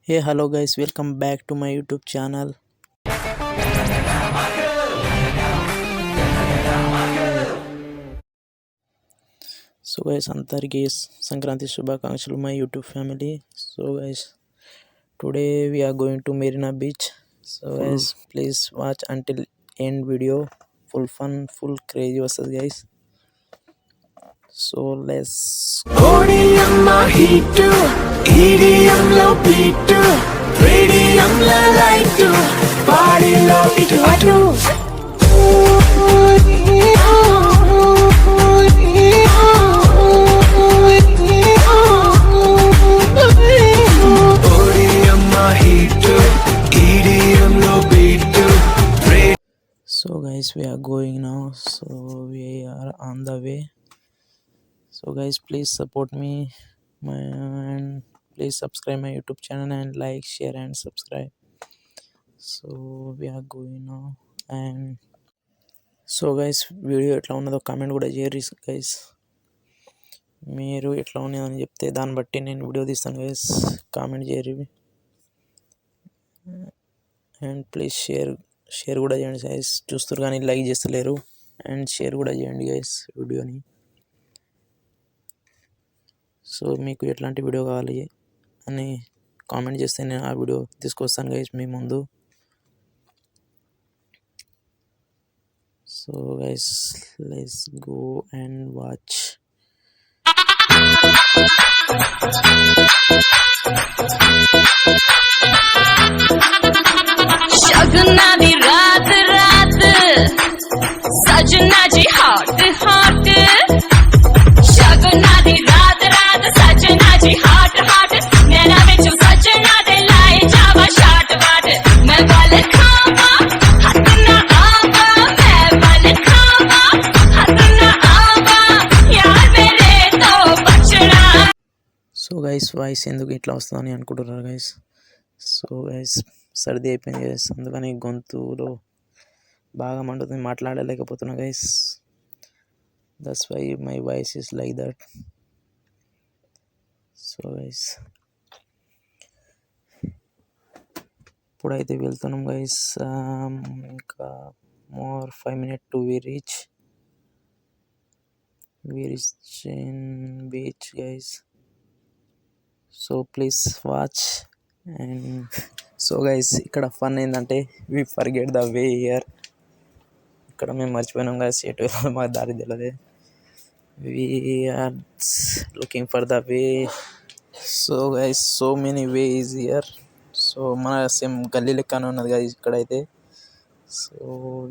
Hey, hello guys, welcome back to my YouTube channel. So guys, అందరికీ సంక్రాంతి శుభాకాంక్షలు my YouTube family. So guys, today we are going to Marina Beach. So guys, please watch until end video. Full fun, full crazy vs guys. So let's ODM లో heat EDM లో beat radium లో light బాడీలో ఇటు అటు ODM లో heat EDM లో beat So guys, we are going now. So we are on the way. So guys, please support me and please subscribe my YouTube channel and like, share and subscribe. So we are going now. And so guys, video ఎట్లా ఉన్నదో comment కూడా చేయరు guys. మీరు ఎట్లా ఉన్నదని చెప్తే దాన్ని బట్టి నేను వీడియో తీస్తాను గైస్. కామెంట్ చేయరు అండ్ ప్లీజ్ షేర్ కూడా చేయండి గైస్. చూస్తారు కానీ లైక్ చేస్తలేరు అండ్ షేర్ కూడా చేయండి గైస్ వీడియోని. సో మీకు ఎట్లాంటి వీడియో కావాలి అని కామెంట్ చేస్తే నేను ఆ వీడియో తీసుకొస్తాను గైస్ మీ ముందు. So guys, let's go and watch. शगना दी रात रात सजना जी हॉट हॉट शगना दी रात रात सजना जी हॉट हॉट नैना विच सजना दे लाए जावा शाट वाट मैं बल खावा हथ ना आवा मैं बल खावा हथ ना आवा यार मेरे तो बचना. సో గైస్, వాయిస్ ఎందుకు ఇట్లా వస్తుందని అనుకుంటున్నారు గైస్. సో గైస్, సర్ది అయిపోయింది గైస్, అందుకని గొంతులో బాగా మండుతుంది, మాట్లాడలేకపోతున్నా guys. That's why my voice is like that. So guys, ఇప్పుడైతే వెళ్తున్నాం గైస్. ఇంకా more 5 minutes to we reach in beach guys. So please watch. And so guys, ఇక్కడ ఫన్ ఏంటంటే we forget the way here. ఇక్కడ మేము మర్చిపోయినాం guys, ఎటు మాకు దారి తెలియదు. We are looking for the way. So guys, so many way is here. So మన సేమ్ గల్లీ లెక్కనే ఉన్నది గైస్ ఇక్కడైతే. So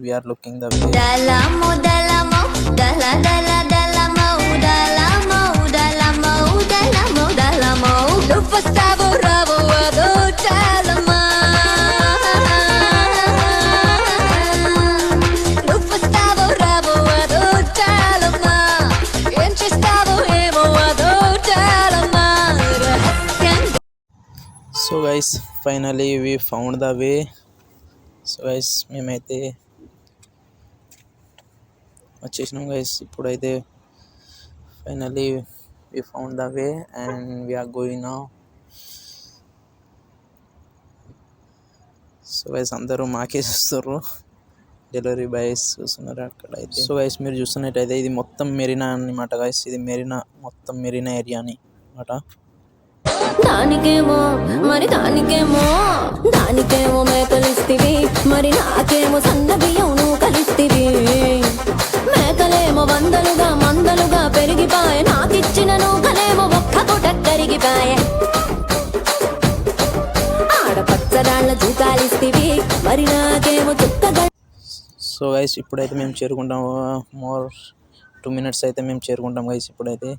we are looking the way. Dalamo, dalamo, dala, dala, dalamo, dalamo, dalamo, dalamo, dalamo. Lupa stavo ravo ado dalama. Lupa stavo ravo ado dalama. Enche stavo emo ado dalama. So guys, finally we found the way. So guys, మేమైతే వచ్చేసినాం guys. ఇప్పుడైతే finally we found the way and we are going now. So guys, అందరూ మాకే చూస్తారు, delivery boys చూస్తున్నారు అక్కడైతే. So guys, మీరు చూస్తున్నట్టయితే ఇది మొత్తం మెరీనా అన్నమాట గైస్. ఇది మెరీనా, మొత్తం మెరీనా ఏరియా అని అన్నమాట. దానికేమో మరి దానికేమో మేకలిస్తివి, మరి నాకేమో సన్న బియ్యం నువ్వు కలిస్తివి. మేకలేమో వందలుగా మందలుగా పెరిగిపాయ, నాకిచ్చిన నూకలేమో ఒక్క పూట కరిగిపాయ. ఆడపచ్చరాళ్ళ జూకాలిస్తివి, మరి నాకేమో చుక్కగా. సో గైస్, ఇప్పుడైతే మేము చేరుకుంటాం. మోర్ 2 minutes అయితే మేము చేరుకుంటాం గైస్ ఇప్పుడైతే.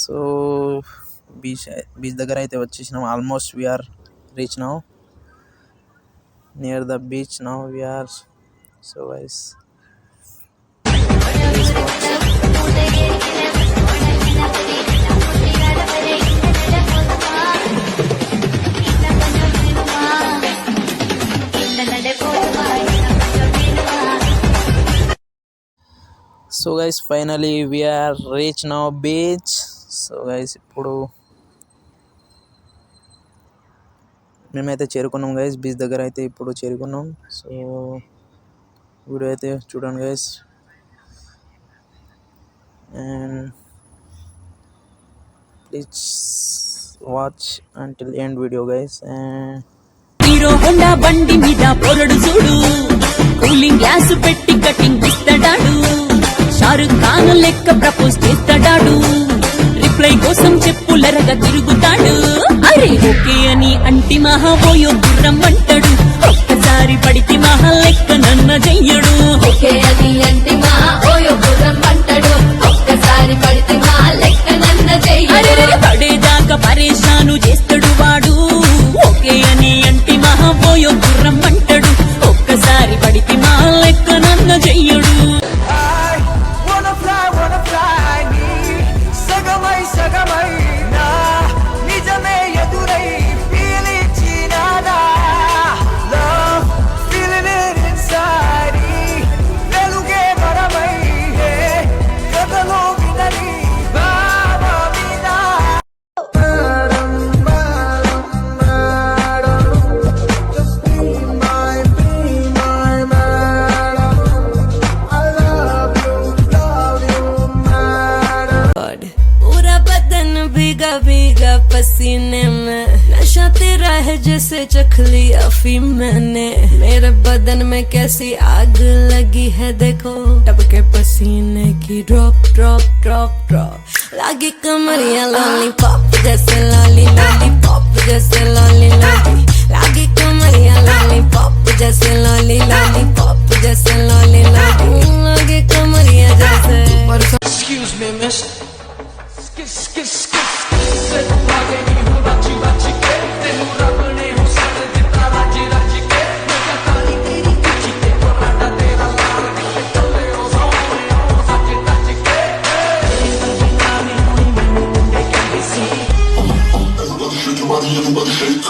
సో బీచ్ దగ్గర అయితే వచ్చేసినాం. Almost we are reach now near the beach now we are. So guys, so guys, finally we are reach now beach. So guys, ఇప్పుడు మేమైతే చేరుకున్నాం గైస్, బీచ్ దగ్గర అయితే ఇప్పుడు చేరుకున్నాం. సో వీడియో అయితే చూడండి guys, and please watch until end video guys. And hero Honda బండి మీద పొరడు చూడు, కూలింగ్ గ్లాస్ పెట్టి కటింగ్ ఇస్తాడాడు, షారుఖ్ ఖాన్ లెక్క ప్రపోజ్ చేస్తాడాడు, రిప్లై కోసం చెప్పులరగా తిరుగుతాడు. అరే ఓకే అని అంటి మహాబోయో గుర్రం అంటాడు, ఒక్కసారి పడితే మహా లెక్క నన్న చెయ్యడు. ఓకే అది అంటే మా ఓయో గుర్రం అంటాడు, ఒక్కసారి పడితే మా లెక్క నన్న చెయ్యడు. అరే పడేదాకా పరేషాను చేస్తాడు వాడు, ఓకే అని అంటి మహాబోయో గుర్రం అంటాడు, ఒక్కసారి పడితే మా లెక్క నన్న చెయ్యడు. I wanna fly me sagamai na nijame yadurai pilichinada love feeling it inside veluge varamai he kadalo vidani baba mina just be my madam I love you madam पूरा बदन भीगा भीगा पसीने में, नशा तेरा है जैसे चख लिया अफीम मैंने, मेरे बदन में कैसी आग लगी है देखो, टपके पसीने की ड्रॉप ड्रॉप ड्रॉप ड्रॉप, लागी कमरिया लॉलीपॉप जैसे लॉली लॉलीपॉप जैसे लॉली लॉली, लागी कमरिया लॉलीपॉप जैसे लॉली लॉलीपॉप जैसे लॉली लॉली, लागी कमरिया जैसे excuse me miss skip lage ni ho rachi ke tenu rab ne husan dita raji ke mera kali teri kichi te porada tera laal ke challe ho sohne ho sach ke nani hoi mainu munde ke si Everybody shake your body, everybody shake.